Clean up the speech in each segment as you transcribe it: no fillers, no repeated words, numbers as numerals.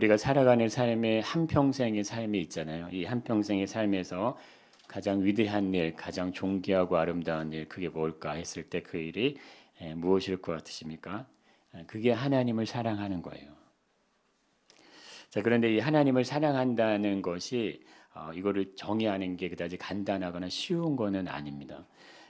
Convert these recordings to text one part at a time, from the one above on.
우리가 살아가는 삶의 한평생의 삶이 있잖아요. 이 한평생의 삶에서 가장 위대한 일, 가장 존귀하고 아름다운 일, 그게 뭘까 했을 때 그 일이 무엇일 것 같으십니까? 그게 하나님을 사랑하는 거예요. 자, 그런데 이 하나님을 사랑한다는 것이 이거를 정의하는 게 그다지 간단하거나 쉬운 거는 아닙니다.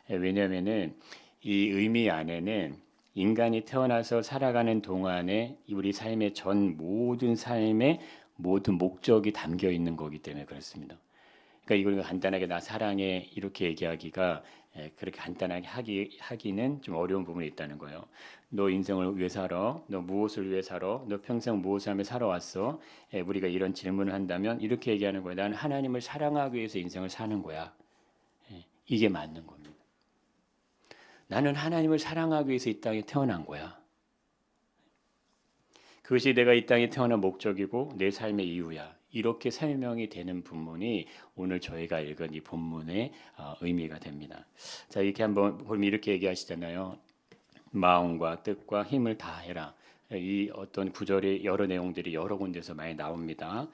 왜냐하면은 이 의미 안에는 인간이 태어나서 살아가는 동안에 우리 삶의 전 모든 삶의 모든 목적이 담겨 있는 거기 때문에 그렇습니다. 그러니까 이걸 간단하게 나 사랑해 이렇게 얘기하기가 그렇게 간단하게 하기는 좀 어려운 부분이 있다는 거예요. 너 인생을 위해 살아? 너 무엇을 위해 살아? 너 평생 무엇을 하며 살아왔어? 우리가 이런 질문을 한다면 이렇게 얘기하는 거예요. 나는 하나님을 사랑하기 위해서 인생을 사는 거야. 이게 맞는 겁니다. 나는 하나님을 사랑하기 위해서 이 땅에 태어난 거야. 그것이 내가 이 땅에 태어난 목적이고 내 삶의 이유야. 이렇게 설명이 되는 본문이 오늘 저희가 읽은 이 본문의 의미가 됩니다. 자, 이렇게 한번 그럼 이렇게 얘기하시잖아요. 마음과 뜻과 힘을 다해라. 이 어떤 구절의 여러 내용들이 여러 군데서 많이 나옵니다.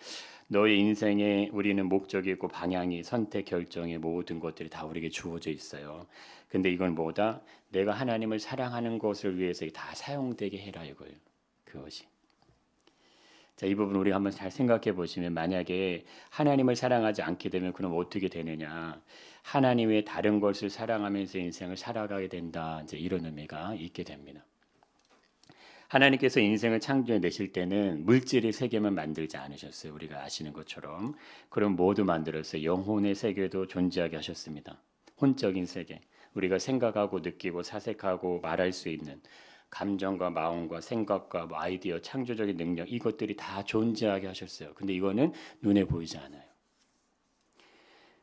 너의 인생에 우리는 목적이 있고 방향이 선택 결정의 모든 것들이 다 우리에게 주어져 있어요. 근데 이건 뭐다? 내가 하나님을 사랑하는 것을 위해서 다 사용되게 해라 이거예요. 그것이. 자, 이 부분 우리 한번 잘 생각해 보시면 만약에 하나님을 사랑하지 않게 되면 그럼 어떻게 되느냐? 하나님 외에 다른 것을 사랑하면서 인생을 살아가게 된다. 이제 이런 의미가 있게 됩니다. 하나님께서 인생을 창조해 내실 때는 물질의 세계만 만들지 않으셨어요. 우리가 아시는 것처럼. 그럼 모두 만들었어요. 영혼의 세계도 존재하게 하셨습니다. 혼적인 세계. 우리가 생각하고 느끼고 사색하고 말할 수 있는 감정과 마음과 생각과 뭐 아이디어, 창조적인 능력 이것들이 다 존재하게 하셨어요. 근데 이거는 눈에 보이지 않아요.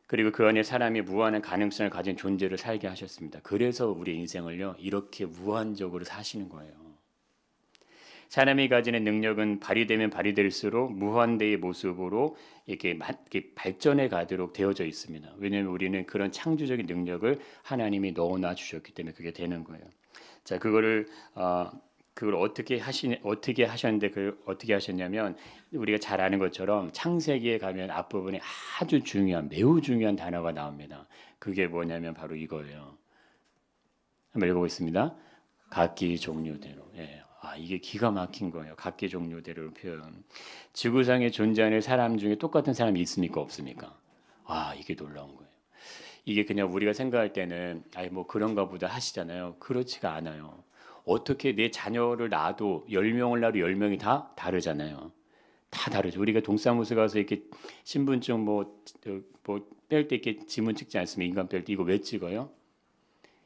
그리고 그 안에 사람이 무한한 가능성을 가진 존재를 살게 하셨습니다. 그래서 우리 인생을요 이렇게 무한적으로 사시는 거예요. 사람이 가지는 능력은 발휘되면 발휘될수록 무한대의 모습으로 이렇게 발전해 가도록 되어져 있습니다. 왜냐하면 우리는 그런 창조적인 능력을 하나님이 넣어놔 주셨기 때문에 그게 되는 거예요. 자, 그걸 어떻게 하셨는데 그 어떻게 하셨냐면 우리가 잘 아는 것처럼 창세기에 가면 앞부분에 아주 중요한 매우 중요한 단어가 나옵니다. 그게 뭐냐면 바로 이거예요. 한번 읽어보겠습니다. 각기 종류대로. 예. 이게 기가 막힌 거예요. 각기 종류대로 표현. 지구상에 존재하는 사람 중에 똑같은 사람이 있습니까? 없습니까? 이게 놀라운 거예요. 이게 그냥 우리가 생각할 때는 뭐 그런가 보다 하시잖아요. 그렇지가 않아요. 어떻게 내 자녀를 낳아도 10명을 낳아도 10명이 다 다르잖아요. 다 다르죠. 우리가 동사무소 가서 이렇게 신분증 뭐 뺄 때 이렇게 지문 찍지 않습니까? 인감 뺄 때 이거 왜 찍어요?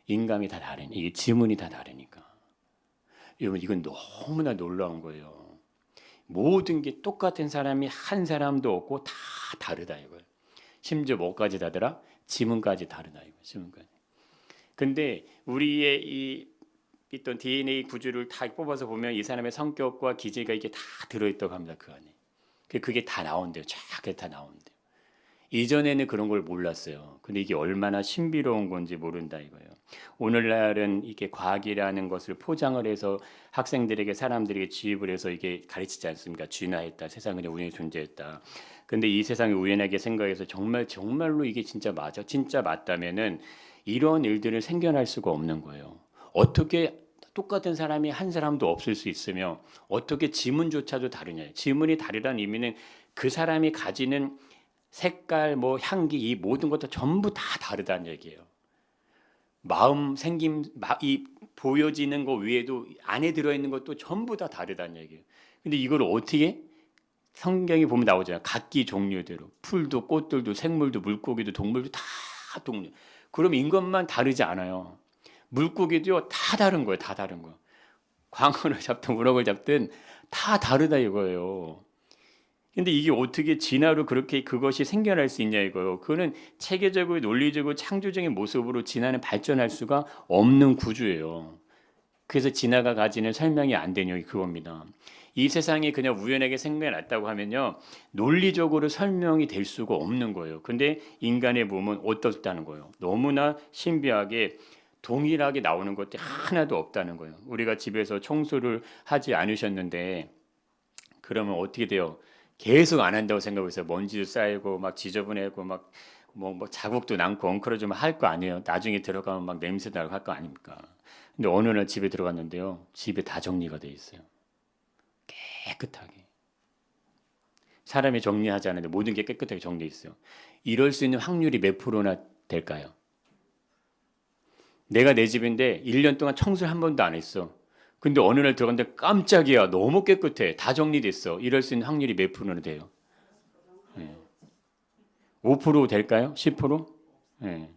인감이 다 다르니 이게 지문이 다 다르니까. 여러분 이건 너무나 놀라운 거예요. 모든 게 똑같은 사람이 한 사람도 없고 다 다르다 이거예요. 심지어 뭐까지 다르라? 지문까지 다르다 이거. 지문까지. 근데 우리의 이 있던 DNA 구조를 다 뽑아서 보면 이 사람의 성격과 기질가 이게 다 들어있다고 합니다. 그 안에. 그게 다 나온대요. 쫙 다 나온대요. 이전에는 그런 걸 몰랐어요. 근데 이게 얼마나 신비로운 건지 모른다 이거예요. 오늘날은 이게 과학이라는 것을 포장을 해서 학생들에게 사람들에게 지입을 해서 이게 가르치지 않습니까? 진화했다. 세상에 우연히 존재했다. 근데 이 세상이 우연하게 생각해서 정말로 이게 진짜 맞아. 진짜 맞다면은 이런 일들을 생겨날 수가 없는 거예요. 어떻게 똑같은 사람이 한 사람도 없을 수 있으며 어떻게 지문조차도 다르냐. 지문이 다르다는 의미는 그 사람이 가지는 색깔, 뭐 향기 이 모든 것도 전부 다 다르다는 얘기예요. 마음 생김 이 보여지는 것 외에도 안에 들어 있는 것도 전부 다 다르다는 얘기예요. 근데 이걸 어떻게 성경이 보면 나오잖아요. 각기 종류대로 풀도 꽃들도 생물도 물고기도 동물도 다 동류. 그럼 인간만 다르지 않아요. 물고기도요 다 다른 거예요. 다 다른 거. 광어를 잡든 우럭을 잡든 다 다르다 이거예요. 근데 이게 어떻게 진화로 그렇게 그것이 생겨날 수 있냐 이거요. 그거는 체계적이고 논리적이고 창조적인 모습으로 진화는 발전할 수가 없는 구조예요. 그래서 진화가 가지는 설명이 안 되는 게 그겁니다. 이 세상이 그냥 우연하게 생겨났다고 하면요. 논리적으로 설명이 될 수가 없는 거예요. 근데 인간의 몸은 어떻다는 거예요. 너무나 신비하게 동일하게 나오는 것들이 하나도 없다는 거예요. 우리가 집에서 청소를 하지 않으셨는데 그러면 어떻게 돼요? 계속 안 한다고 생각하고 있어요. 먼지도 쌓이고 막 지저분하고 막 뭐 자국도 남고 엉클어지면 할 거 아니에요. 나중에 들어가면 막 냄새 나고 할 거 아닙니까? 근데 어느 날 집에 들어갔는데요. 집에 다 정리가 돼 있어요. 깨끗하게. 사람이 정리하지 않는데 모든 게 깨끗하게 정리돼 있어요. 이럴 수 있는 확률이 몇 프로나 될까요? 내가 내 집인데 1년 동안 청소를 한 번도 안 했어. 근데 어느 날 들어갔는데 깜짝이야. 너무 깨끗해. 다 정리됐어. 이럴 수 있는 확률이 몇 프로나 돼요? 예. 5% 될까요? 10%? 예.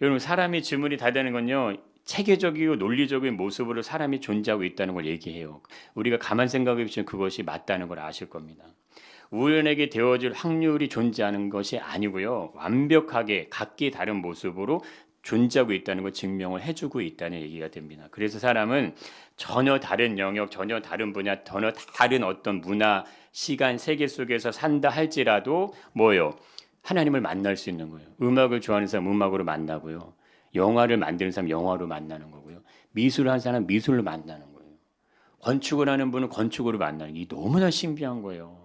여러분 사람이 주문이 다 되는 건요. 체계적이고 논리적인 모습으로 사람이 존재하고 있다는 걸 얘기해요. 우리가 가만 생각해 보시면 그것이 맞다는 걸 아실 겁니다. 우연하게 되어질 확률이 존재하는 것이 아니고요. 완벽하게 각기 다른 모습으로 존재하고 있다는 걸 증명을 해주고 있다는 얘기가 됩니다. 그래서 사람은 전혀 다른 영역, 전혀 다른 분야, 전혀 다른 어떤 문화, 시간, 세계 속에서 산다 할지라도 뭐예요? 하나님을 만날 수 있는 거예요. 음악을 좋아하는 사람 음악으로 만나고요. 영화를 만드는 사람 영화로 만나는 거고요. 미술을 하는 사람 미술로 만나는 거예요. 건축을 하는 분은 건축으로 만나는 게 너무나 신비한 거예요.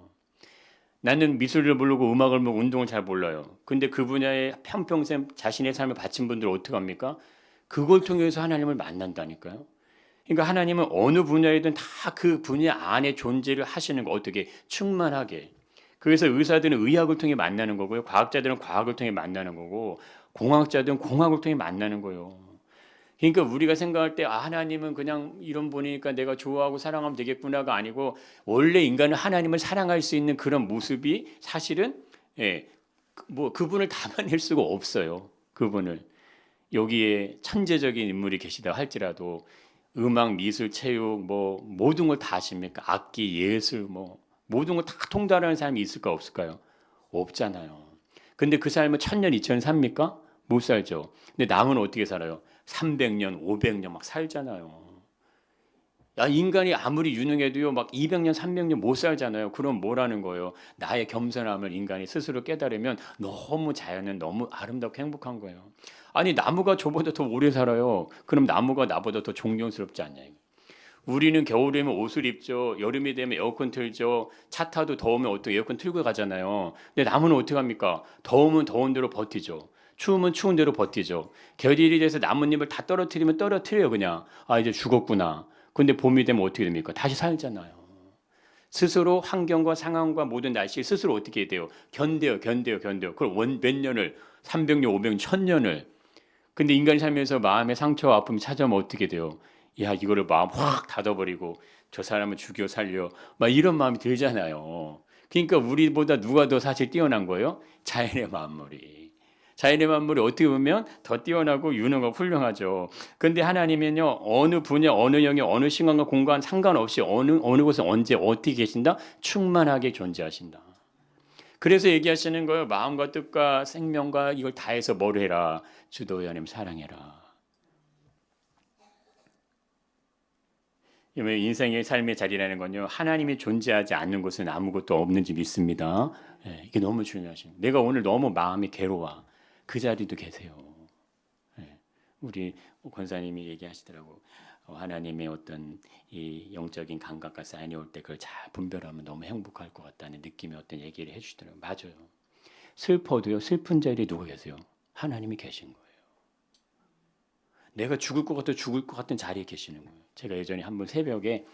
나는 미술을 모르고 음악을 모르고 운동을 잘 몰라요. 근데 그 분야에 평평생 자신의 삶을 바친 분들 어떻게 합니까? 그걸 통해서 하나님을 만난다니까요. 그러니까 하나님은 어느 분야이든 다 그 분야 안에 존재를 하시는 거 어떻게 충만하게. 그래서 의사들은 의학을 통해 만나는 거고요. 과학자들은 과학을 통해 만나는 거고 공학자들은 공학을 통해 만나는 거예요. 그러니까 우리가 생각할 때 하나님은 그냥 이런 분이니까 내가 좋아하고 사랑하면 되겠구나가 아니고 원래 인간은 하나님을 사랑할 수 있는 그런 모습이 사실은 뭐 그분을 담아낼 수가 없어요. 그분을 여기에 천재적인 인물이 계시다 할지라도 음악, 미술, 체육 뭐 모든 걸 다 아십니까? 악기, 예술 뭐 모든 걸 다 통달하는 사람이 있을까 없을까요? 없잖아요. 근데 그 삶을 1000년, 2000년 삽니까? 못 살죠. 근데 남은 어떻게 살아요? 300년, 500년 막 살잖아요. 야, 인간이 아무리 유능해도요, 막 200년, 300년 못 살잖아요. 그럼 뭐라는 거예요? 나의 겸손함을 인간이 스스로 깨달으면 너무 자연은 너무 아름답고 행복한 거예요. 아니, 나무가 저보다 더 오래 살아요. 그럼 나무가 나보다 더 존경스럽지 않냐. 우리는 겨울이면 옷을 입죠. 여름이 되면 에어컨 틀죠. 차 타도 더우면 어떻게 에어컨 틀고 가잖아요. 근데 나무는 어떻게 합니까? 더우면 더운 대로 버티죠. 추우면 추운 대로 버티죠. 겨울이 돼서 나뭇잎을 다 떨어뜨리면 떨어뜨려요 그냥. 아 이제 죽었구나. 근데 봄이 되면 어떻게 됩니까? 다시 살잖아요. 스스로 환경과 상황과 모든 날씨 스스로 어떻게 돼요? 견뎌요. 그걸 몇 년을 300년, 500년, 1000년을. 근데 인간이 살면서 마음의 상처와 아픔이 찾아오면 어떻게 돼요? 야 이거를 마음 확 닫아버리고 저 사람은 죽여 살려 막 이런 마음이 들잖아요. 그러니까 우리보다 누가 더 사실 뛰어난 거예요? 자연의 만물이. 자연의 만물이 어떻게 보면 더 뛰어나고 유능하고 훌륭하죠. 근데 하나님은요 어느 분야, 어느 영역, 어느 시간과 공간 상관없이 어느 곳에 언제 어떻게 계신다? 충만하게 존재하신다. 그래서 얘기하시는 거예요. 마음과 뜻과 생명과 이걸 다해서 뭘 해라? 주도 하나님 사랑해라. 인생의 삶의 자리라는 건요. 하나님이 존재하지 않는 곳은 아무것도 없는지 믿습니다. 이게 너무 중요하십니다. 내가 오늘 너무 마음이 괴로워. 그 자리도 계세요. 우리 권사님이 얘기하시더라고. 하나님의 어떤 이 영적인 감각과 사인이 올 때 그걸 잘 분별하면 너무 행복할 것 같다는 느낌의 어떤 얘기를 해주시더라고요. 맞아요. 슬퍼도요. 슬픈 자리에 누가 계세요? 하나님이 계신 거예요. 내가 죽을 것 같아 죽을 것 같은 자리에 계시는 거예요. 제가 예전에 한번 새벽에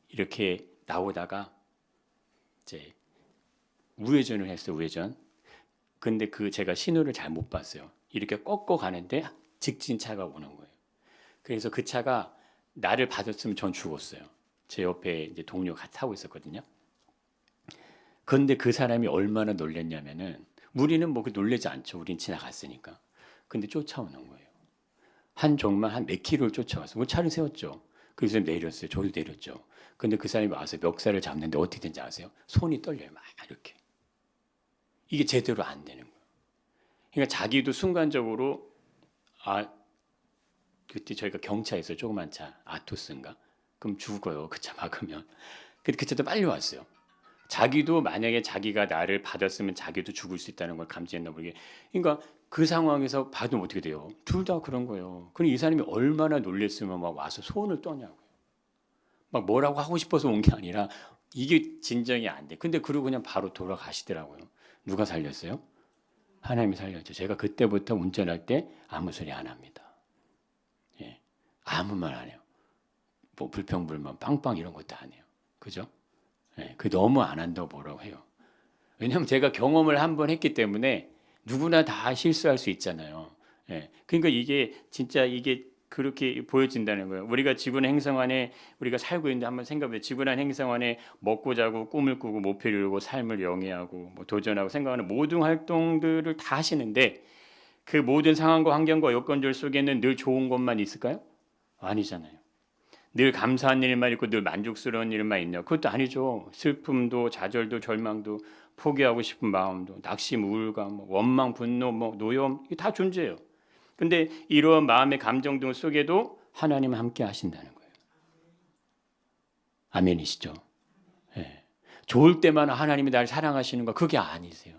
이렇게 나오다가 이제 우회전을 했어요. 우회전. 근데 제가 신호를 잘 못 봤어요. 이렇게 꺾어 가는데 직진 차가 오는 거예요. 그래서 그 차가 나를 받았으면 전 죽었어요. 제 옆에 이제 동료가 타고 있었거든요. 그런데 그 사람이 얼마나 놀랬냐면은 우리는 뭐 놀라지 않죠. 우린 지나갔으니까. 근데 쫓아오는 거예요. 정말 한 몇 킬로를 쫓아와서 차를 세웠죠. 그래서 내렸어요. 저도 내렸죠. 근데 그 사람이 와서 멱살을 잡는데 어떻게 된지 아세요? 손이 떨려요. 막 이렇게. 이게 제대로 안 되는 거예요. 그러니까 자기도 순간적으로 그때 저희가 경차였어요. 조그만 차. 아토스인가? 그럼 죽어요. 그 차 막으면. 근데 그 차도 빨리 왔어요. 자기도 만약에 자기가 나를 받았으면 자기도 죽을 수 있다는 걸 감지했나 모르게. 그러니까 그 상황에서 받으면 어떻게 돼요? 둘 다 그런 거예요. 그럼 이 사람이 얼마나 놀랬으면 막 와서 소원을 떠냐고요. 막 뭐라고 하고 싶어서 온 게 아니라 이게 진정이 안 돼. 근데 그러고 그냥 바로 돌아가시더라고요. 누가 살렸어요? 하나님이 살렸죠. 제가 그때부터 운전할 때 아무 소리 안 합니다. 예, 아무 말 안 해요. 뭐 불평불만 빵빵 이런 것도 안 해요. 그죠? 예, 그 너무 안 한다고 뭐라고 해요. 왜냐하면 제가 경험을 한번 했기 때문에 누구나 다 실수할 수 있잖아요. 예, 그러니까 이게 진짜 이게 그렇게 보여진다는 거예요. 우리가 지구촌 행성 안에 우리가 살고 있는데 한번 생각해보세요. 지구촌 행성 안에 먹고 자고 꿈을 꾸고 목표를 이루고 삶을 영위하고 뭐 도전하고 생각하는 모든 활동들을 다 하시는데 그 모든 상황과 환경과 여건들 속에는 늘 좋은 것만 있을까요? 아니잖아요. 늘 감사한 일만 있고 늘 만족스러운 일만 있냐? 그것도 아니죠. 슬픔도 좌절도 절망도 포기하고 싶은 마음도 낙심, 우울감, 뭐 원망, 분노, 뭐 노여움 이게 다 존재해요. 근데 이러한 마음의 감정 등 속에도 하나님은 함께 하신다는 거예요. 아멘이시죠? 예. 좋을 때만 하나님이 날 사랑하시는 거 그게 아니세요.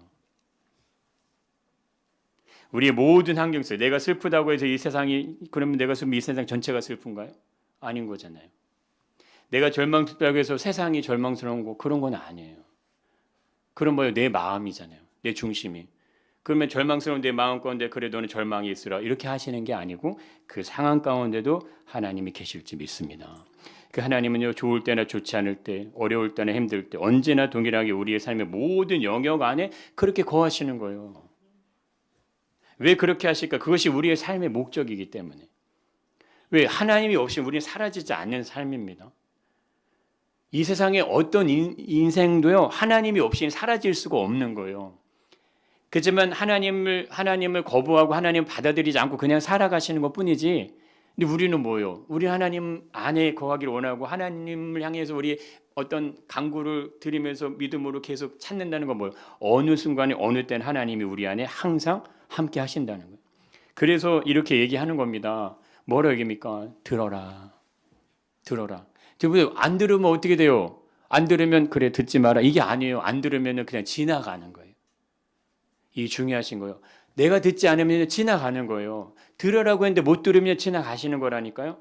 우리의 모든 환경 속에 내가 슬프다고 해서 이 세상이 그러면 내가 슬프면 이 세상 전체가 슬픈가요? 아닌 거잖아요. 내가 절망스럽다고 해서 세상이 절망스러운 거 그런 건 아니에요. 그런 뭐예요? 내 마음이잖아요. 내 중심이. 그러면 절망스러운 내 마음 가운데 그래 너는 절망이 있으라 이렇게 하시는 게 아니고 그 상황 가운데도 하나님이 계실지 믿습니다. 그 하나님은요 좋을 때나 좋지 않을 때 어려울 때나 힘들 때 언제나 동일하게 우리의 삶의 모든 영역 안에 그렇게 거하시는 거예요. 왜 그렇게 하실까? 그것이 우리의 삶의 목적이기 때문에. 왜? 하나님이 없이 우리는 사라지지 않는 삶입니다. 이 세상에 어떤 인생도요 하나님이 없이는 사라질 수가 없는 거예요. 그렇지만 하나님을 거부하고 하나님을 받아들이지 않고 그냥 살아가시는 것뿐이지. 근데 우리는 뭐예요? 우리 하나님 안에 거하기를 원하고 하나님을 향해서 우리 어떤 간구를 드리면서 믿음으로 계속 찾는다는 건 뭐예요? 어느 순간에 어느 때는 하나님이 우리 안에 항상 함께 하신다는 거예요. 그래서 이렇게 얘기하는 겁니다. 뭐라고 얘기합니까? 들어라. 들어라. 안 들으면 어떻게 돼요? 안 들으면 그래 듣지 마라. 이게 아니에요. 안 들으면 그냥 지나가는 거예요. 이게 중요하신 거예요. 내가 듣지 않으면 지나가는 거예요. 들으라고 했는데 못 들으면 지나가시는 거라니까요.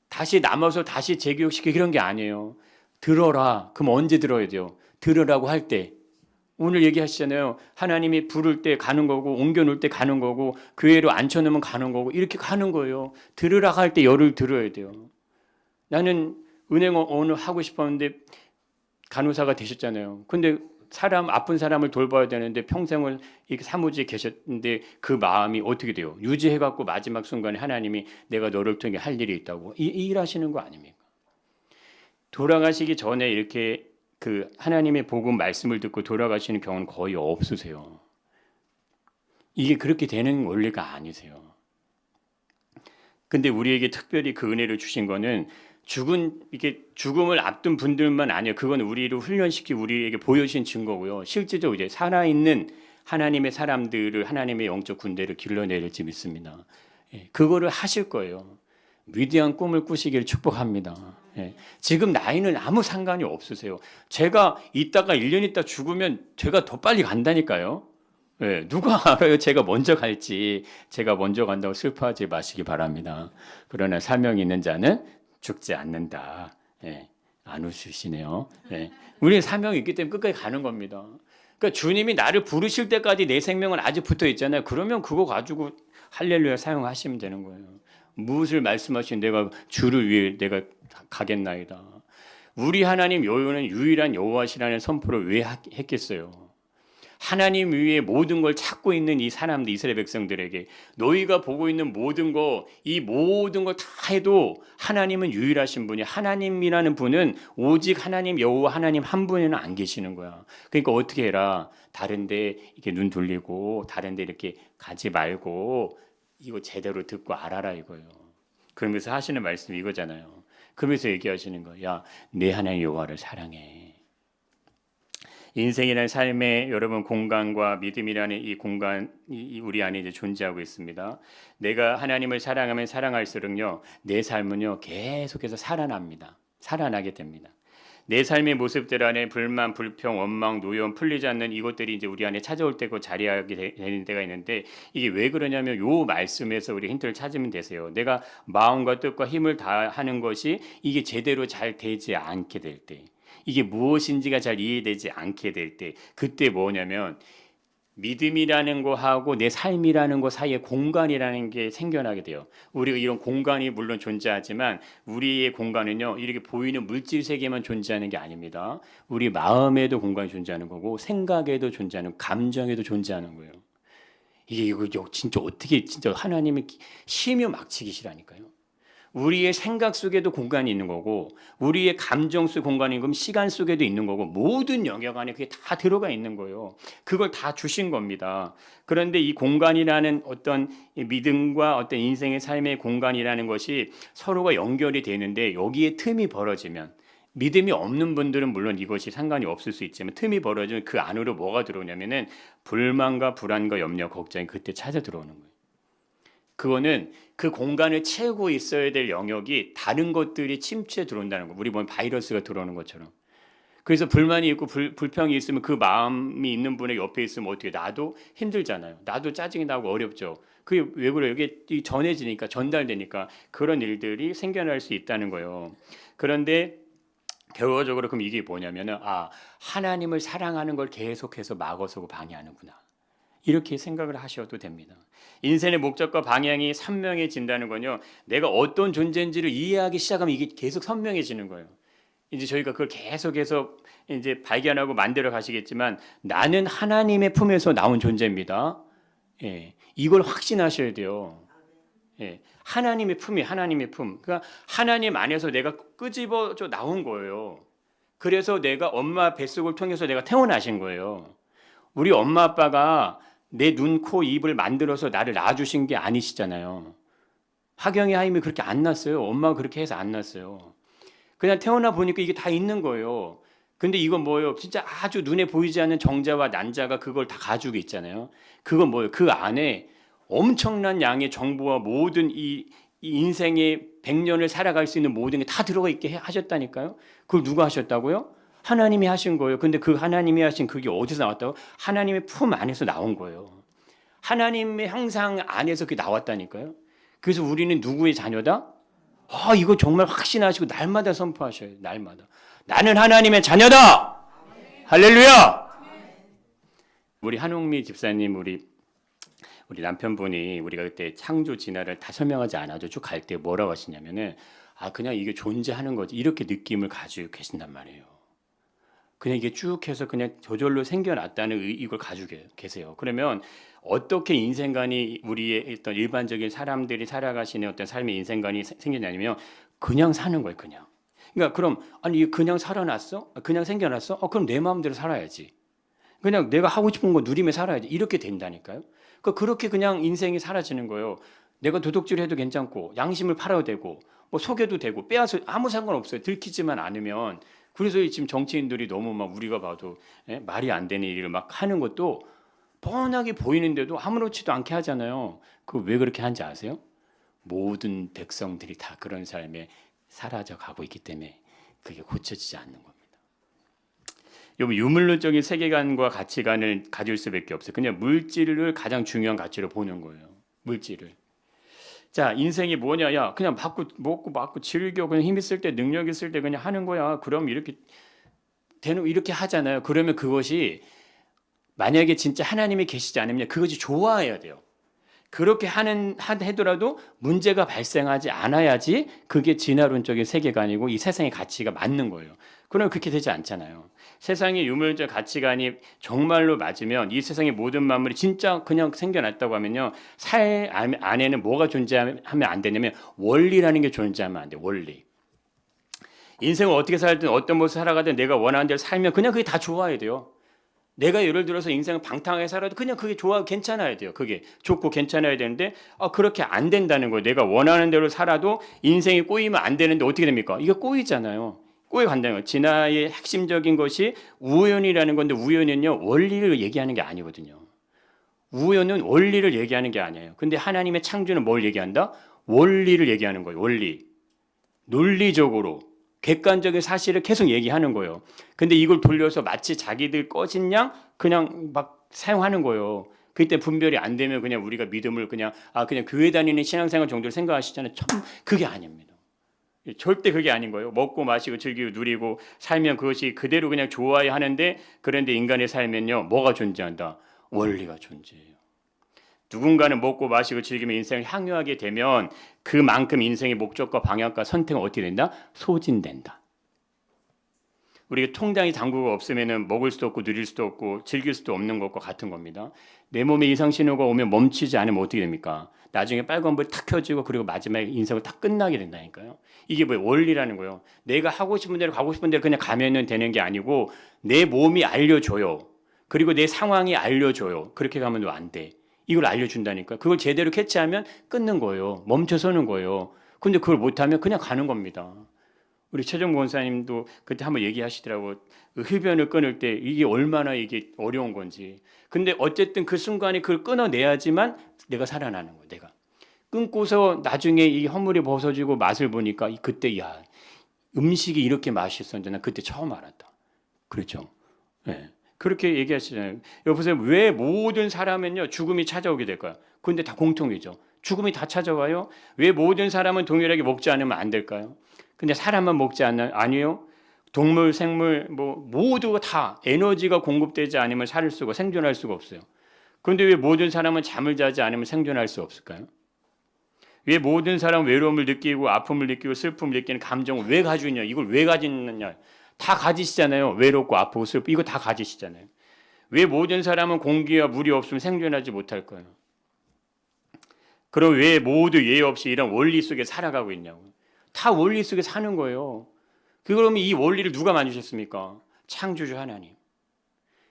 다시 남아서 다시 재교육시키고 그런 게 아니에요. 들어라. 그럼 언제 들어야 돼요? 들으라고 할 때. 오늘 얘기하시잖아요. 하나님이 부를 때 가는 거고 옮겨놓을 때 가는 거고 교회로 앉혀놓으면 가는 거고 이렇게 가는 거예요. 들으라고 할 때 열을 들어야 돼요. 나는 은행 오늘 하고 싶었는데 간호사가 되셨잖아요. 근데 아픈 사람을 돌봐야 되는데 평생을 이렇게 사무직에 계셨는데 그 마음이 어떻게 돼요? 유지해갖고 마지막 순간에 하나님이 내가 너를 통해 할 일이 있다고 이 일하시는 거 아닙니까? 돌아가시기 전에 이렇게 그 하나님의 복음 말씀을 듣고 돌아가시는 경우는 거의 없으세요. 이게 그렇게 되는 원리가 아니세요. 근데 우리에게 특별히 그 은혜를 주신 거는 이게 죽음을 앞둔 분들만 아니에요. 그건 우리를 훈련시키고 우리에게 보여주신 증거고요. 실제적으로 이제 살아있는 하나님의 사람들을 하나님의 영적 군대를 길러내릴지 믿습니다. 그거를 하실 거예요. 위대한 꿈을 꾸시기를 축복합니다. 지금 나이는 아무 상관이 없으세요. 제가 이따가 1년 있다 죽으면 제가 더 빨리 간다니까요. 누가 알아요? 제가 먼저 갈지. 제가 먼저 간다고 슬퍼하지 마시기 바랍니다. 그러나 사명이 있는 자는 죽지 않는다. 안 웃으시네요. 우리는 사명이 있기 때문에 끝까지 가는 겁니다. 그러니까 주님이 나를 부르실 때까지 내 생명은 아직 붙어 있잖아요. 그러면 그거 가지고 할렐루야 사용하시면 되는 거예요. 무엇을 말씀하신 내가 주를 위해 내가 가겠나이다. 우리 하나님 여호와는 유일한 여호와시라는 선포를 왜 했겠어요? 하나님 위에 모든 걸 찾고 있는 이 사람들 이스라엘 백성들에게 너희가 보고 있는 모든 이 모든 걸 다 해도 하나님은 유일하신 분이 하나님이라는 분은 오직 하나님 여호와 하나님 한 분에는 안 계시는 거야. 그러니까 어떻게 해라? 다른데 이렇게 눈 돌리고 다른데 이렇게 가지 말고 이거 제대로 듣고 알아라 이거예요. 그러면서 하시는 말씀이 이거잖아요. 그러면서 얘기하시는 거야. 야, 내 하나님 여호와를 사랑해. 인생이라는 삶의 여러분 공간과 믿음이라는 이 공간 우리 안에 이제 존재하고 있습니다. 내가 하나님을 사랑하면 사랑할수록요 내 삶은요 계속해서 살아납니다. 살아나게 됩니다. 내 삶의 모습들 안에 불만, 불평, 원망, 노여움 풀리지 않는 이것들이 이제 우리 안에 찾아올 때고 자리하게 되는 때가 있는데 이게 왜 그러냐면 요 말씀에서 우리 힌트를 찾으면 되세요. 내가 마음과 뜻과 힘을 다하는 것이 이게 제대로 잘 되지 않게 될 때. 이게 무엇인지가 잘 이해되지 않게 될 때, 그때 뭐냐면 믿음이라는 거하고 내 삶이라는 거 사이에 공간이라는 게 생겨나게 돼요. 우리가 이런 공간이 물론 존재하지만 우리의 공간은요, 이렇게 보이는 물질 세계만 존재하는 게 아닙니다. 우리 마음에도 공간이 존재하는 거고, 생각에도 존재하는, 감정에도 존재하는 거예요. 이거 진짜 어떻게 진짜 하나님이 심요 막치기시라니까요. 우리의 생각 속에도 공간이 있는 거고, 우리의 감정 속 공간이 있는 거고, 시간 속에도 있는 거고, 모든 영역 안에 그게 다 들어가 있는 거예요. 그걸 다 주신 겁니다. 그런데 이 공간이라는 어떤 믿음과 어떤 인생의 삶의 공간이라는 것이 서로가 연결이 되는데, 여기에 틈이 벌어지면, 믿음이 없는 분들은 물론 이것이 상관이 없을 수 있지만, 틈이 벌어지면 그 안으로 뭐가 들어오냐면은 불만과 불안과 염려, 걱정이 그때 찾아 들어오는 거예요. 그거는 그 공간을 채우고 있어야 될 영역이 다른 것들이 침투해 들어온다는 거. 우리 보면 바이러스가 들어오는 것처럼. 그래서 불만이 있고 불평이 있으면 그 마음이 있는 분의 옆에 있으면 어떻게, 나도 힘들잖아요. 나도 짜증이 나고 어렵죠. 그게 왜 그래요? 이게 전해지니까, 전달되니까 그런 일들이 생겨날 수 있다는 거예요. 그런데 결과적으로 그럼 이게 뭐냐면은, 하나님을 사랑하는 걸 계속해서 막아서고 방해하는구나. 이렇게 생각을 하셔도 됩니다. 인생의 목적과 방향이 선명해진다는 건요, 내가 어떤 존재인지를 이해하기 시작하면 이게 계속 선명해지는 거예요. 이제 저희가 그걸 계속해서 이제 발견하고 만들어 가시겠지만, 나는 하나님의 품에서 나온 존재입니다. 예, 이걸 확신하셔야 돼요. 예, 하나님의 품이 하나님의 품. 그러니까 하나님 안에서 내가 끄집어져 나온 거예요. 그래서 내가 엄마 뱃속을 통해서 내가 태어나신 거예요. 우리 엄마 아빠가 내 눈, 코, 입을 만들어서 나를 낳아주신 게 아니시잖아요. 화경의 하임이 그렇게 안 났어요. 엄마가 그렇게 해서 안 났어요. 그냥 태어나 보니까 이게 다 있는 거예요. 근데 이건 뭐예요? 진짜 아주 눈에 보이지 않는 정자와 난자가 그걸 다 가지고 있잖아요. 그건 뭐예요? 그 안에 엄청난 양의 정보와 모든 이 인생의 100년을 살아갈 수 있는 모든 게 다 들어가 있게 하셨다니까요. 그걸 누가 하셨다고요? 하나님이 하신 거예요. 근데 그 하나님이 하신 그게 어디서 나왔다고? 하나님의 품 안에서 나온 거예요. 하나님의 형상 안에서 그게 나왔다니까요. 그래서 우리는 누구의 자녀다? 이거 정말 확신하시고 날마다 선포하셔요. 날마다. 나는 하나님의 자녀다! 할렐루야! 우리 한홍미 집사님, 우리 남편분이 우리가 그때 창조 진화를 다 설명하지 않아도 쭉 갈 때 뭐라고 하시냐면은, 그냥 이게 존재하는 거지. 이렇게 느낌을 가지고 계신단 말이에요. 그냥 이게 쭉 해서 그냥 저절로 생겨났다는 이걸 가지고 계세요. 그러면 어떻게 인생관이 우리의 어떤 일반적인 사람들이 살아가시는 어떤 삶의 인생관이 생기냐면, 그냥 사는 거예요. 그냥. 그러니까 그럼 아니 그냥 살아났어? 그냥 생겨났어? 그럼 내 마음대로 살아야지. 그냥 내가 하고 싶은 거 누리며 살아야지. 이렇게 된다니까요. 그렇게 그냥 인생이 사라지는 거예요. 내가 도둑질해도 괜찮고, 양심을 팔아도 되고, 뭐 속여도 되고, 빼앗아 아무 상관없어요. 들키지만 않으면. 그래서 지금 정치인들이 너무 막 우리가 봐도 말이 안 되는 일을 막 하는 것도 뻔하게 보이는데도 아무렇지도 않게 하잖아요. 그 왜 그렇게 하는지 아세요? 모든 백성들이 다 그런 삶에 사라져 가고 있기 때문에 그게 고쳐지지 않는 겁니다. 유물론적인 세계관과 가치관을 가질 수밖에 없어요. 그냥 물질을 가장 중요한 가치로 보는 거예요. 물질을. 자, 인생이 뭐냐? 야, 그냥 먹고 받고 즐겨. 그냥 힘 있을 때, 능력 있을 때 그냥 하는 거야. 그럼 이렇게 이렇게 하잖아요. 그러면 그것이 만약에 진짜 하나님이 계시지 않으면 그것이 좋아해야 돼요. 그렇게 하더라도 문제가 발생하지 않아야지 그게 진화론적인 세계관이고 이 세상의 가치가 맞는 거예요. 그러면 그렇게 되지 않잖아요. 세상의 유물적 가치관이 정말로 맞으면 이 세상의 모든 만물이 진짜 그냥 생겨났다고 하면요, 삶 안에는 뭐가 존재하면 안 되냐면 원리라는 게 존재하면 안 돼요. 원리. 인생을 어떻게 살든 어떤 모습 살아가든 내가 원하는 대로 살면 그냥 그게 다 좋아야 돼요. 내가 예를 들어서 인생을 방탕하게 살아도 그냥 그게 괜찮아야 돼요. 그게 좋고 괜찮아야 되는데 그렇게 안 된다는 거예요. 내가 원하는 대로 살아도 인생이 꼬이면 안 되는데 어떻게 됩니까? 이거 꼬이잖아요. 꼬여간다는 거예요. 진화의 핵심적인 것이 우연이라는 건데, 우연은요 원리를 얘기하는 게 아니거든요. 우연은 원리를 얘기하는 게 아니에요. 근데 하나님의 창조는 뭘 얘기한다? 원리를 얘기하는 거예요. 원리. 논리적으로 객관적인 사실을 계속 얘기하는 거예요. 근데 이걸 돌려서 마치 자기들 꺼진 양 그냥 막 사용하는 거예요. 그때 분별이 안 되면 그냥 우리가 믿음을 그냥 교회 다니는 신앙생활 정도로 생각하시잖아요. 참 그게 아닙니다. 절대 그게 아닌 거예요. 먹고 마시고 즐기고 누리고 살면 그것이 그대로 그냥 좋아야 하는데, 그런데 인간의 삶엔요 뭐가 존재한다? 원리가 존재해요. 누군가는 먹고 마시고 즐기며 인생을 향유하게 되면 그만큼 인생의 목적과 방향과 선택은 어떻게 된다? 소진된다. 우리가 통장에 잔고가 없으면 먹을 수도 없고 누릴 수도 없고 즐길 수도 없는 것과 같은 겁니다. 내 몸에 이상 신호가 오면 멈추지 않으면 어떻게 됩니까? 나중에 빨간불이 탁 켜지고 그리고 마지막에 인생을 딱 끝나게 된다니까요. 이게 뭐예요? 원리라는 거예요. 내가 하고 싶은 대로 가고 싶은 대로 그냥 가면은 되는 게 아니고 내 몸이 알려줘요. 그리고 내 상황이 알려줘요. 그렇게 가면 안 돼. 이걸 알려준다니까. 그걸 제대로 캐치하면 끊는 거예요. 멈춰서는 거예요. 근데 그걸 못하면 그냥 가는 겁니다. 우리 최정 권사님도 그때 한번 얘기하시더라고. 그 흡연을 끊을 때 이게 얼마나 이게 어려운 건지. 근데 어쨌든 그 순간에 그걸 끊어내야지만 내가 살아나는 거예요. 내가 끊고서 나중에 이 허물이 벗어지고 맛을 보니까 그때 야, 음식이 이렇게 맛있었는데 난 그때 처음 알았다. 그렇죠? 네. 그렇게 얘기하시잖아요. 여보세요. 왜 모든 사람은요 죽음이 찾아오게 될까요? 근데 다 공통이죠. 죽음이 다 찾아와요. 왜 모든 사람은 동일하게 먹지 않으면 안 될까요? 근데 사람만 먹지 않나요? 아니요. 동물, 생물 뭐 모두가 다 에너지가 공급되지 않으면 살 수가 생존할 수가 없어요. 그런데 왜 모든 사람은 잠을 자지 않으면 생존할 수 없을까요? 왜 모든 사람은 외로움을 느끼고 아픔을 느끼고 슬픔을 느끼는 감정을 왜 가지고 있냐? 이걸 왜 가지느냐? 다 가지시잖아요. 외롭고 아프고 슬프고 이거 다 가지시잖아요. 왜 모든 사람은 공기와 물이 없으면 생존하지 못할 거예요? 그럼 왜 모두 예의 없이 이런 원리 속에 살아가고 있냐고. 다 원리 속에 사는 거예요. 그러면 이 원리를 누가 만드셨습니까? 창조주 하나님.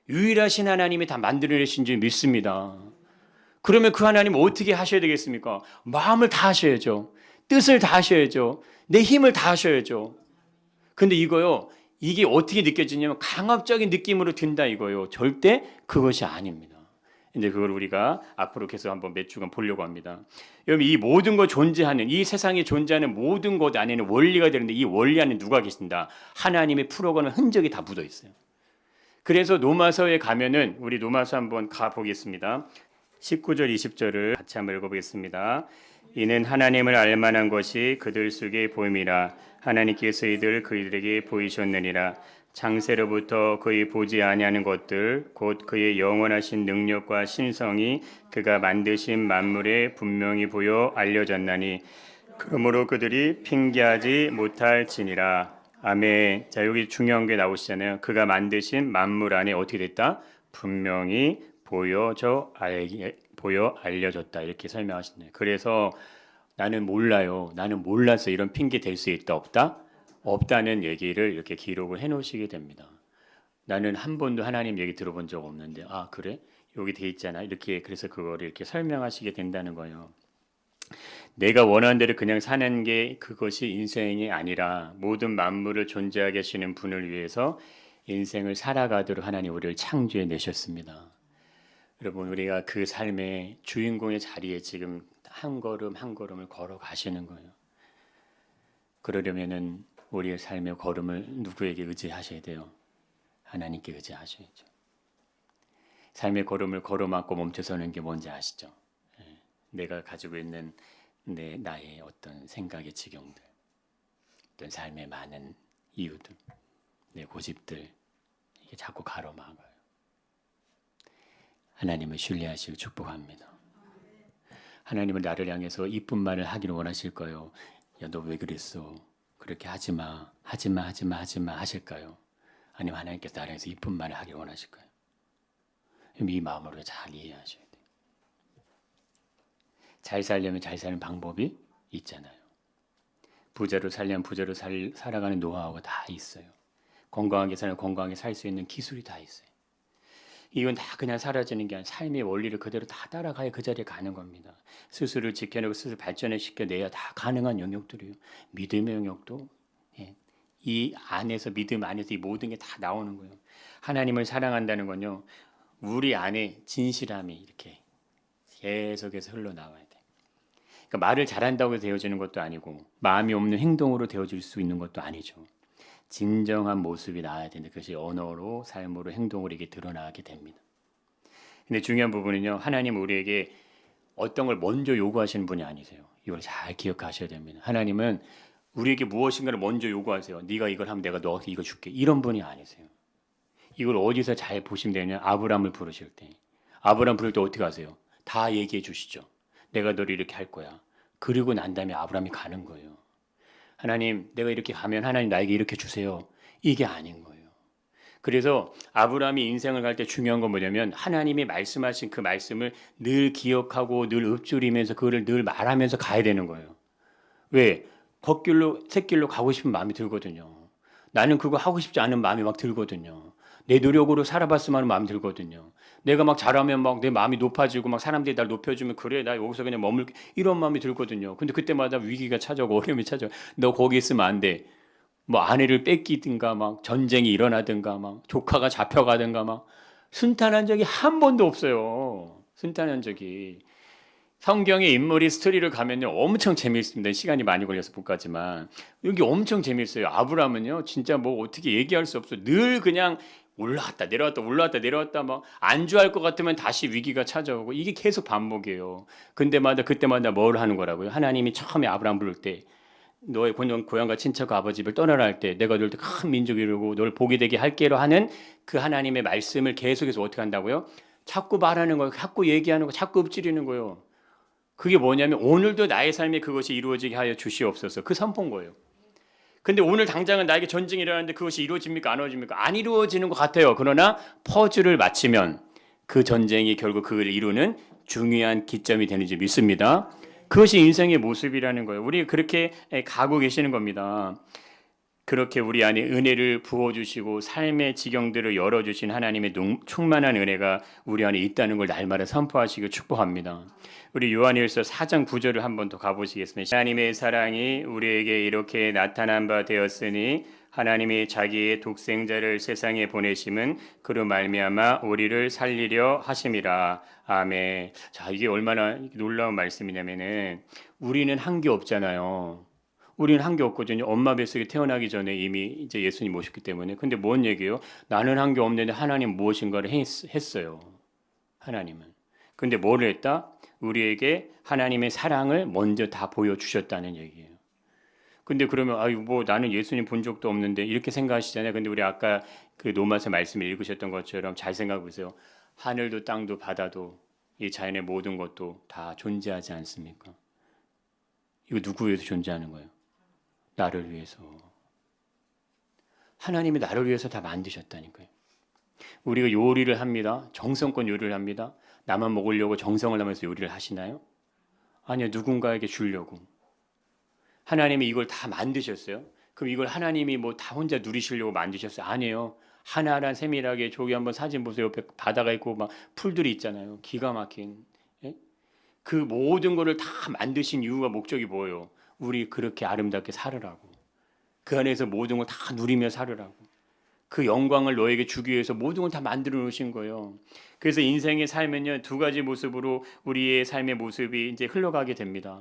유일하신 하나님이 다 만들어내신 줄 믿습니다. 그러면 그 하나님 어떻게 하셔야 되겠습니까? 마음을 다 하셔야죠. 뜻을 다 하셔야죠. 내 힘을 다 하셔야죠. 근데 이거요. 이게 어떻게 느껴지냐면 강압적인 느낌으로 든다 이거요. 절대 그것이 아닙니다. 이제 그걸 우리가 앞으로 계속 한번 몇 주간 보려고 합니다. 여러분 이 모든 것 존재하는 이 세상에 존재하는 모든 것 안에는 원리가 되는데 이 원리 안에 누가 계신다? 하나님의 풀어가는 흔적이 다 묻어 있어요. 그래서 로마서에 가면은 우리 로마서 한번 가 보겠습니다. 19절 20절을 같이 한번 읽어보겠습니다. 이는 하나님을 알만한 것이 그들 속에 보임이라 하나님께서 그들에게 보이셨느니라. 창세로부터 그의 보지 아니하는 것들 곧 그의 영원하신 능력과 신성이 그가 만드신 만물에 분명히 보여 알려졌나니 그러므로 그들이 핑계하지 못할지니라. 아멘. 자 여기 중요한 게 나오시잖아요. 그가 만드신 만물 안에 어떻게 됐다? 분명히 보여 알려졌다 이렇게 설명하시네요. 그래서 나는 몰라요. 나는 몰라서 이런 핑계 댈 수 있다 없다? 없다는 얘기를 이렇게 기록을 해놓으시게 됩니다. 나는 한 번도 하나님 얘기 들어본 적 없는데 아 그래? 여기 돼 있잖아. 이렇게 그래서 그거를 이렇게 설명하시게 된다는 거예요. 내가 원하는 대로 그냥 사는 게 그것이 인생이 아니라 모든 만물을 존재하게 하시는 분을 위해서 인생을 살아가도록 하나님 우리를 창조해 내셨습니다. 여러분 우리가 그 삶의 주인공의 자리에 지금 한 걸음 한 걸음을 걸어가시는 거예요. 그러려면은 우리의 삶의 걸음을 누구에게 의지하셔야 돼요? 하나님께 의지하셔야죠. 삶의 걸음을 걸어맞고 멈춰서는 게 뭔지 아시죠? 내가 가지고 있는 나의 어떤 생각의 지경들, 어떤 삶의 많은 이유들, 내 고집들 이게 자꾸 가로막아요. 하나님을 신뢰하시고 축복합니다. 하나님은 나를 향해서 이쁜 말을 하기를 원하실 거예요. 야, 너 왜 그랬어? 그렇게 하지 마, 하지 마, 하지 마, 하지 마 하실까요? 아니면 하나님께서 나를 향해서 이쁜 말을 하기를 원하실까요? 이 마음으로 잘 이해하셔야 돼요. 잘 살려면 잘 사는 방법이 있잖아요. 부자로 살려면 부자로 살아가는 노하우가 다 있어요. 건강하게 살면 건강하게 살 수 있는 기술이 다 있어요. 이건 다 그냥 사라지는 게 아니라 삶의 원리를 그대로 다 따라가야 그 자리에 가는 겁니다. 스스로를 지켜내고 스스로 발전을 시켜내야 다 가능한 영역들이에요. 믿음의 영역도 이 안에서 믿음 안에서 이 모든 게 다 나오는 거예요. 하나님을 사랑한다는 건요. 우리 안에 진실함이 이렇게 계속해서 흘러나와야 돼. 그러니까 말을 잘한다고 되어지는 것도 아니고 마음이 없는 행동으로 되어질 수 있는 것도 아니죠. 진정한 모습이 나와야 되는데 그것이 언어로 삶으로 행동으로 이게 드러나게 됩니다. 근데 중요한 부분은요. 하나님 우리에게 어떤 걸 먼저 요구하시는 분이 아니세요. 이걸 잘 기억하셔야 됩니다. 하나님은 우리에게 무엇인가를 먼저 요구하세요. 네가 이걸 하면 내가 너한테 이거 줄게. 이런 분이 아니세요. 이걸 어디서 잘 보시면 되냐? 아브라함을 부르실 때. 아브라함 부를 때 어떻게 하세요? 다 얘기해 주시죠. 내가 너를 이렇게 할 거야. 그리고 난 다음에 아브라함이 가는 거예요. 하나님, 내가 이렇게 가면 하나님 나에게 이렇게 주세요. 이게 아닌 거예요. 그래서 아브라함이 인생을 갈 때 중요한 건 뭐냐면 하나님이 말씀하신 그 말씀을 늘 기억하고 늘 읊조리면서 그거를 늘 말하면서 가야 되는 거예요. 왜? 겉길로 샛길로 가고 싶은 마음이 들거든요. 나는 그거 하고 싶지 않은 마음이 막 들거든요. 내 노력으로 살아봤으면 하는 마음이 들거든요. 내가 막 잘하면 막 내 마음이 높아지고 막 사람들이 날 높여주면 그래 나 여기서 그냥 머물게 이런 마음이 들거든요. 근데 그때마다 위기가 찾아오고 어려움이 찾아오. 너 거기 있으면 안 돼. 뭐 아내를 뺏기든가 막 전쟁이 일어나든가 막 조카가 잡혀가든가 막 순탄한 적이 한 번도 없어요. 순탄한 적이. 성경의 인물이 스토리를 가면요 엄청 재미있습니다. 시간이 많이 걸려서 못 가지만 여기 엄청 재미있어요. 아브라함은요 진짜 뭐 어떻게 얘기할 수 없어요. 늘 그냥 올라왔다 내려왔다 올라왔다 내려왔다 막 안주할 것 같으면 다시 위기가 찾아오고 이게 계속 반복이에요. 근데마다 그때마다 뭘 하는 거라고요? 하나님이 처음에 아브라함 부를 때 너의 고향과 친척과 아버지 집을 떠나라 할 때 내가 너를 큰 민족이 이루고 너를 복이 되게 할게로 하는 그 하나님의 말씀을 계속해서 어떻게 한다고요? 자꾸 말하는 거예요. 자꾸 얘기하는 거 자꾸 읊조리는 거예요. 그게 뭐냐면 오늘도 나의 삶에 그것이 이루어지게 하여 주시옵소서. 그 선포인 거예요. 근데 오늘 당장은 나에게 전쟁이 일어나는데 그것이 이루어집니까? 안 이루어집니까? 안 이루어지는 것 같아요. 그러나 퍼즐을 맞추면 그 전쟁이 결국 그걸 이루는 중요한 기점이 되는지 믿습니다. 그것이 인생의 모습이라는 거예요. 우리 그렇게 가고 계시는 겁니다. 그렇게 우리 안에 은혜를 부어주시고 삶의 지경들을 열어주신 하나님의 충만한 은혜가 우리 안에 있다는 걸 날마다 선포하시고 축복합니다. 우리 요한일서 4장 9절을 한번 더 가보시겠습니다. 하나님의 사랑이 우리에게 이렇게 나타난 바 되었으니 하나님이 자기의 독생자를 세상에 보내심은 그로 말미암아 우리를 살리려 하심이라. 아멘. 자, 이게 얼마나 놀라운 말씀이냐면은 우리는 한 게 없잖아요. 우리는 한 게 없거든요. 엄마 뱃속에 태어나기 전에 이미 이제 예수님 모셨기 때문에. 근데 뭔 얘기예요? 나는 한 게 없는데 하나님 무엇인가를 했어요. 하나님은. 근데 뭐를 했다? 우리에게 하나님의 사랑을 먼저 다 보여주셨다는 얘기예요. 근데 그러면 아유 뭐 나는 예수님 본 적도 없는데 이렇게 생각하시잖아요. 근데 우리 아까 그 로마서 말씀을 읽으셨던 것처럼 잘 생각해 보세요. 하늘도 땅도 바다도 이 자연의 모든 것도 다 존재하지 않습니까? 이거 누구 위해서 존재하는 거예요? 나를 위해서. 하나님이 나를 위해서 다 만드셨다니까요. 우리가 요리를 합니다. 정성껏 요리를 합니다. 나만 먹으려고 정성을 하면서 요리를 하시나요? 아니요. 누군가에게 주려고. 하나님이 이걸 다 만드셨어요. 그럼 이걸 하나님이 뭐 다 혼자 누리시려고 만드셨어요? 아니에요. 하나하나 세밀하게 저기 한번 사진 보세요. 옆에 바다가 있고 막 풀들이 있잖아요. 기가 막힌. 예? 그 모든 거를 다 만드신 이유가 목적이 뭐예요? 우리 그렇게 아름답게 살으라고. 그 안에서 모든 걸 다 누리며 살으라고. 그 영광을 너에게 주기 위해서 모든 걸 다 만들어 놓으신 거예요. 그래서 인생의 삶은요, 두 가지 모습으로 우리의 삶의 모습이 이제 흘러가게 됩니다.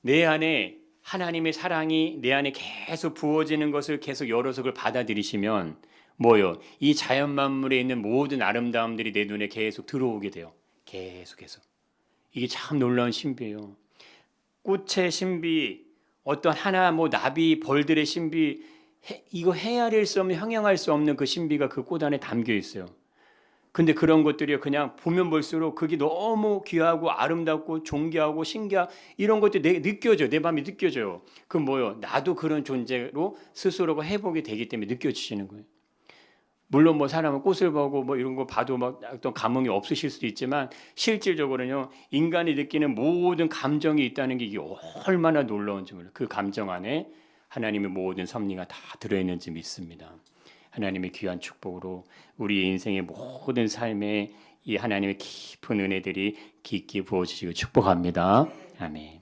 내 안에 하나님의 사랑이 내 안에 계속 부어지는 것을 계속 열어서 그걸 받아들이시면 뭐요? 이 자연 만물에 있는 모든 아름다움들이 내 눈에 계속 들어오게 돼요. 계속해서. 이게 참 놀라운 신비예요. 꽃의 신비, 어떤 하나 뭐 나비, 벌들의 신비, 이거 헤아릴 수 없는, 형용할 수 없는 그 신비가 그 꽃 안에 담겨 있어요. 근데 그런 것들이 그냥 보면 볼수록 그게 너무 귀하고 아름답고 존귀하고 신기하고 이런 것들이 느껴져요. 내 마음이 느껴져요. 그 뭐요? 나도 그런 존재로 스스로가 회복이 되기 때문에 느껴지시는 거예요. 물론 뭐 사람은 꽃을 보고 뭐 이런 거 봐도 막 어떤 감흥이 없으실 수도 있지만 실질적으로는요 인간이 느끼는 모든 감정이 있다는 게 이게 얼마나 놀라운지 몰라요. 그 감정 안에 하나님의 모든 섭리가 다 들어있는지 믿습니다. 하나님의 귀한 축복으로 우리의 인생의 모든 삶에 이 하나님의 깊은 은혜들이 깊게 부어주시고 축복합니다. 아멘.